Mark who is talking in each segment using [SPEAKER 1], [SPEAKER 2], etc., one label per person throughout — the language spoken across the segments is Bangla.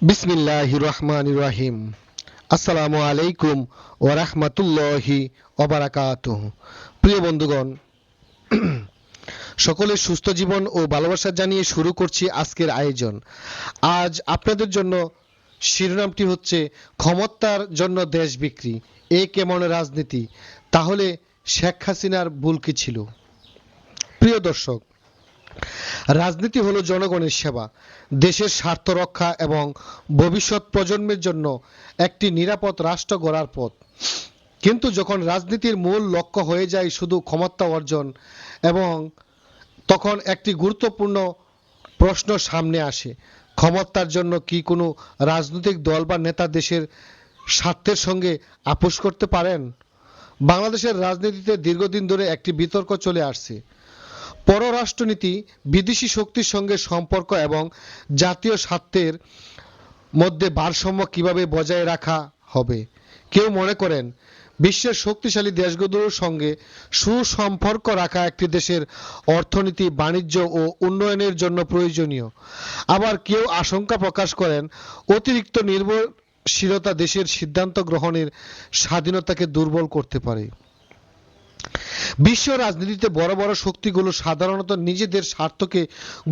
[SPEAKER 1] বিসমিল্লাহির রহমানির রহিম। আসসালামু আলাইকুম ওয়া রাহমাতুল্লাহি ওয়া বারাকাতুহু। প্রিয় বন্ধুগণ, সকলের সুস্থ জীবন ও ভালোবাসা জানিয়ে শুরু করছি আজকের আয়োজন। আজ আপনাদের জন্য শিরোনামটি হচ্ছে ক্ষমতার জন্য দেশ বিক্রি, এ কেমন রাজনীতি, তাহলে শেখ হাসিনার ভুল কি ছিল? প্রিয় দর্শক, রাজনীতি হলো জনগণের সেবা, দেশের স্বার্থ রক্ষা এবং ভবিষ্যৎ প্রজন্মের জন্য একটি নিরাপদ রাষ্ট্র গড়ার পথ। কিন্তু যখন রাজনীতির মূল লক্ষ্য হয়ে যায় শুধু ক্ষমতা অর্জন, এবং তখন একটি গুরুত্বপূর্ণ প্রশ্ন সামনে আসে: ক্ষমতার জন্য কি কোনো রাজনৈতিক দল বা নেতা দেশের স্বার্থের সঙ্গে আপোষ করতে পারেন? বাংলাদেশের রাজনীতিতে দীর্ঘদিন ধরে একটি বিতর্ক চলে আসছে: পররাষ্ট্রনীতি, বিদেশি শক্তির সঙ্গে সম্পর্ক এবং জাতীয় স্বার্থের মধ্যে ভারসাম্য কিভাবে বজায় রাখা হবে। কেউ মনে করেন বিশ্বের শক্তিশালী দেশগুলোর সঙ্গে সুসম্পর্ক রাখা একটি দেশের অর্থনীতি, বাণিজ্য ও উন্নয়নের জন্য প্রয়োজনীয়। আবার কেউ আশঙ্কা প্রকাশ করেন অতিরিক্ত নির্ভরশীলতা দেশের সিদ্ধান্ত গ্রহণের স্বাধীনতাকে দুর্বল করতে পারে। বিশ্ব রাজনীতিতে বড় বড় শক্তিগুলো সাধারণত নিজেদের স্বার্থকে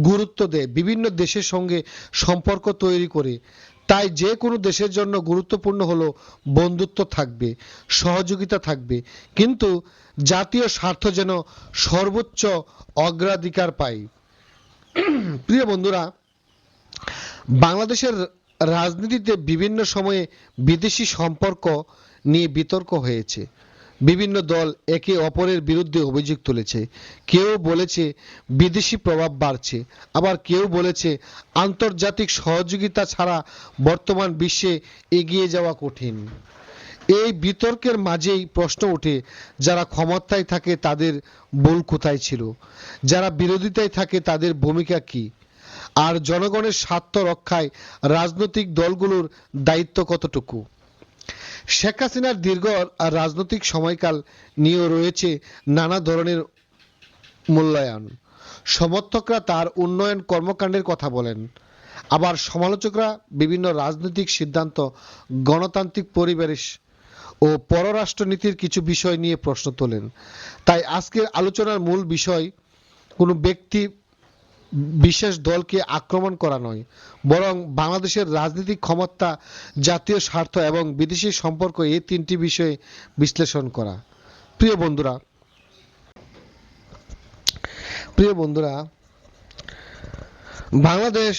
[SPEAKER 1] গুরুত্ব দেয়, বিভিন্ন দেশের সঙ্গে সম্পর্ক তৈরি করে। তাই যে কোনো দেশের জন্য গুরুত্বপূর্ণ হলো বন্ধুত্ব থাকবে, সহযোগিতা থাকবে, কিন্তু জাতীয় স্বার্থ যেন সর্বোচ্চ অগ্রাধিকার পায়। প্রিয় বন্ধুরা, বাংলাদেশের রাজনীতিতে বিভিন্ন সময়ে বিদেশি সম্পর্ক নিয়ে বিতর্ক হয়েছে। বিভিন্ন দল একে অপরের বিরুদ্ধে অভিযোগ তুলেছে। কেউ বলেছে বিদেশি প্রভাব বাড়ছে, আবার কেউ বলেছে আন্তর্জাতিক সহযোগিতা ছাড়া বর্তমান বিশ্বে এগিয়ে যাওয়া কঠিন। এই বিতর্কের মাঝেই প্রশ্ন ওঠে, যারা ক্ষমতায় থাকে তাদের ভুল কোথায় ছিল, যারা বিরোধিতায় থাকে তাদের ভূমিকা কি, আর জনগণের স্বার্থ রক্ষায় রাজনৈতিক দলগুলোর দায়িত্ব কতটুকু? শেখ হাসিনার দীর্ঘ রাজনৈতিক সময়কাল নিয়েও রয়েছে নানা ধরনের মূল্যায়ন। সমর্থকরা তার উন্নয়ন কর্মকাণ্ডের কথা বলেন, আবার সমালোচকরা বিভিন্ন রাজনৈতিক সিদ্ধান্ত, গণতান্ত্রিক পরিবেশ ও পররাষ্ট্রনীতির কিছু বিষয় নিয়ে প্রশ্ন তোলেন। তাই আজকের আলোচনার মূল বিষয় কোনো ব্যক্তি বিশেষ দলকে আক্রমণ করা নয়, বরং বাংলাদেশের রাজনৈতিক ক্ষমতা, জাতীয় স্বার্থ এবং বিদেশি সম্পর্ক, এই তিনটি বিষয়ে বিশ্লেষণ করা। প্রিয় বন্ধুরা, বাংলাদেশ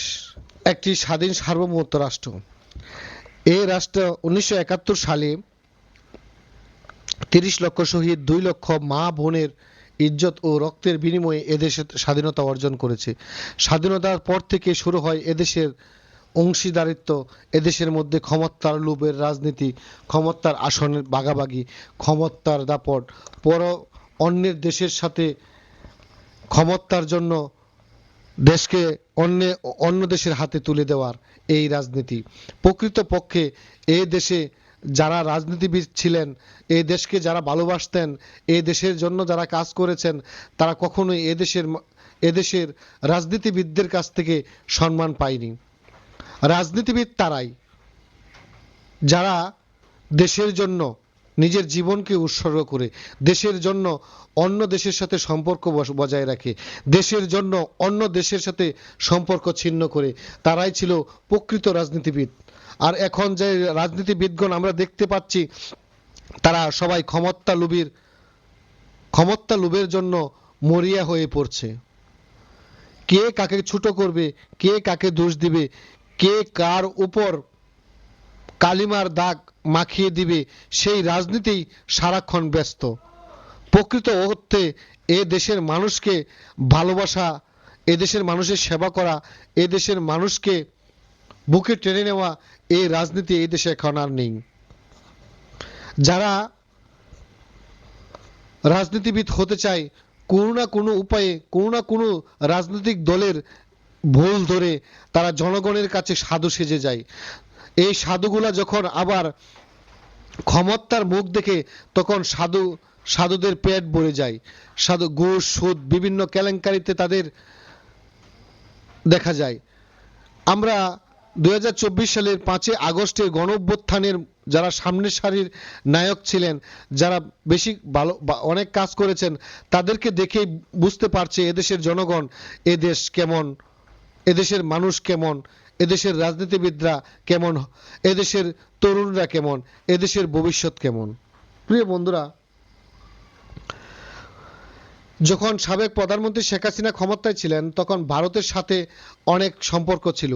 [SPEAKER 1] একটি স্বাধীন সার্বভৌমত্ব রাষ্ট্র। এই রাষ্ট্র 1971 সালে 30 লক্ষ শহীদ, 2 লক্ষ মা বোনের ইজ্জত ও রক্তের বিনিময়ে এদেশের স্বাধীনতা অর্জন করেছে। স্বাধীনতার পর থেকে শুরু হয় এদেশের অংশীদারিত্ব, এদেশের মধ্যে ক্ষমতার লোভের রাজনীতি, ক্ষমতার আসনের ভাগাভাগি, ক্ষমতার দাপট, অন্যের দেশের সাথে ক্ষমতার জন্য দেশকে অন্য দেশের হাতে তুলে দেওয়ার এই রাজনীতি। প্রকৃতপক্ষে এই দেশে যারা রাজনীতিবিদ ছিলেন, এই দেশকে যারা ভালোবাসতেন, এই দেশের জন্য যারা কাজ করেছেন, তারা কখনোই এদেশের রাজনীতিবিদদের কাছ থেকে সম্মান পায়নি। রাজনীতিবিদ তারাই যারা দেশের জন্য নিজের জীবনকে উৎসর্গ করে, দেশের জন্য অন্য দেশের সাথে সম্পর্ক বজায় রাখে, দেশের জন্য অন্য দেশের সাথে সম্পর্ক ছিন্ন করে, তারাই ছিল প্রকৃত রাজনীতিবিদ। আর এখন যে রাজনীতিবিদগণ আমরা দেখতে পাচ্ছি, তারা সবাই ক্ষমতা লোভের জন্য মরিয়া হয়ে পড়ছে। কে কাকে ছোট করবে, কে কাকে দোষ দিবে, কে কার উপর কালিমার দাগ মাখিয়ে দিবে, সেই রাজনীতি সারাক্ষণ ব্যস্ত। প্রকৃত অর্থে এ দেশের মানুষকে ভালোবাসা, এ দেশের মানুষের সেবা করা, এ দেশের মানুষকে বুকে টেনে নেওয়া, এই রাজনীতি এই দেশে এখন আর নেই। যারা রাজনীতিবিদ হতে চায়, কোনো না কোনো উপায়ে, কোনো না কোনো রাজনৈতিক দলের ভুল ধরে তারা জনগণের কাছে সাধু সেজে যায়। এই সাধুগুলা যখন আবার ক্ষমতার মুখ দেখে, তখন সাধুদের পেট ভরে যায়। সাধু ঘুষ, সুদ, বিভিন্ন কেলেঙ্কারিতে তাদের দেখা যায়। আমরা 2024 সালের 5 আগস্টের গণঅভ্যুত্থানের যারা সামনের সারির নায়ক ছিলেন, যারা বেশি ভালো অনেক কাজ করেছেন, তাদেরকে দেখেই বুঝতে পারছে এদেশের জনগণ, এদেশ কেমন, এদেশের মানুষ কেমন, এদেশের রাজনীতিবিদরা কেমন, এদেশের তরুণরা কেমন, এদেশের ভবিষ্যৎ কেমন। প্রিয় বন্ধুরা, যখন সাবেক প্রধানমন্ত্রী শেখ হাসিনা ক্ষমতায় ছিলেন তখন ভারতের সাথে অনেক সম্পর্ক ছিল।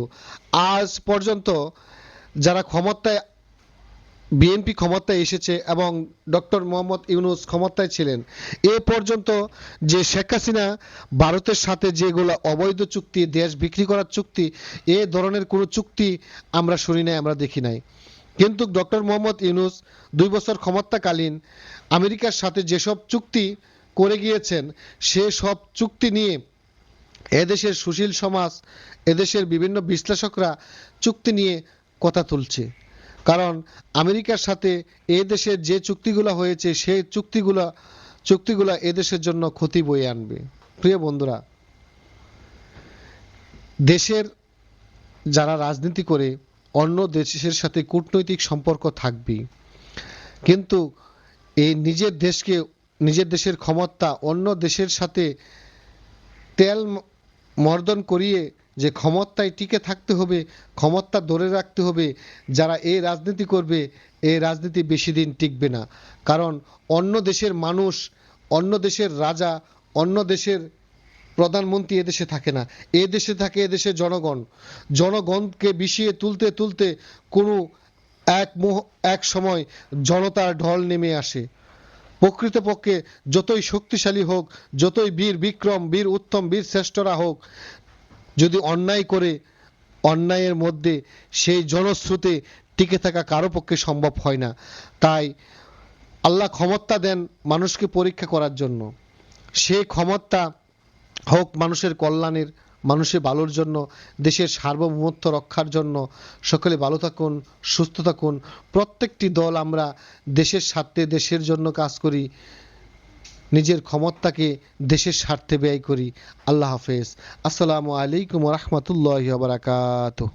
[SPEAKER 1] আজ পর্যন্ত যারা ক্ষমতায়, বিএনপি ক্ষমতায় এসেছে এবং ডক্টর মোহাম্মদ ইউনূস ক্ষমতায় ছিলেন, এ পর্যন্ত যে শেখ হাসিনা ভারতের সাথে যেগুলো অবৈধ চুক্তি, দেশ বিক্রি করার চুক্তি, এ ধরনের কোনো চুক্তি আমরা শুনি নাই, আমরা দেখি নাই। কিন্তু ডক্টর মোহাম্মদ ইউনূস 2 বছর ক্ষমতাকালীন আমেরিকার সাথে যেসব চুক্তি করে গিয়েছেন, সে সব চুক্তি নিয়ে এদেশের সুশীল সমাজ, এদেশের বিভিন্ন বিশ্লেষকরা চুক্তি নিয়ে কথা তুলছে। কারণ আমেরিকার সাথে এ দেশের যে চুক্তিগুলো হয়েছে, সেই চুক্তিগুলো এদেশের জন্য ক্ষতি বয়ে আনবে। প্রিয় বন্ধুরা, দেশের যারা রাজনীতি করে অন্য দেশের সাথে কূটনৈতিক সম্পর্ক থাকবেই, কিন্তু এই নিজের দেশের ক্ষমতা অন্য দেশের সাথে তেল মর্দন করিয়ে যে ক্ষমতায় টিকে থাকতে হবে, ক্ষমতা ধরে রাখতে হবে, যারা এই রাজনীতি করবে, এই রাজনীতি বেশি দিন টিকবে না। কারণ অন্য দেশের মানুষ, অন্য দেশের রাজা, অন্য দেশের প্রধানমন্ত্রী এদেশে থাকে না, এদেশে থাকে এদেশের জনগণ। জনগণকে বিষিয়ে তুলতে তুলতে কোনো এক সময় জনতার ঢল নেমে আসে। প্রকৃতপক্ষে যতই শক্তিশালী হোক, যতই বীর বিক্রম, বীর উত্তম, বীর শ্রেষ্ঠরা হোক, যদি অন্যায় করে, অন্যায়ের মধ্যে সেই জনস্রোতে টিকে থাকা কারো পক্ষে সম্ভব হয় না। তাই আল্লাহ ক্ষমতা দেন মানুষকে পরীক্ষা করার জন্য। সেই ক্ষমতা হোক মানুষের কল্যাণের, মানুষের ভালোর জন্য, দেশের সার্বভৌমত্ব রক্ষার জন্য। সকলে ভালো থাকুন, সুস্থ থাকুন। প্রত্যেকটি দল আমরা দেশের স্বার্থে, দেশের জন্য কাজ করি, নিজের ক্ষমতাকে দেশের স্বার্থে ব্যয় করি। আল্লাহ হাফেজ। আসসালামু আলাইকুম ওয়া রাহমাতুল্লাহি ওয়া বারাকাতুহু।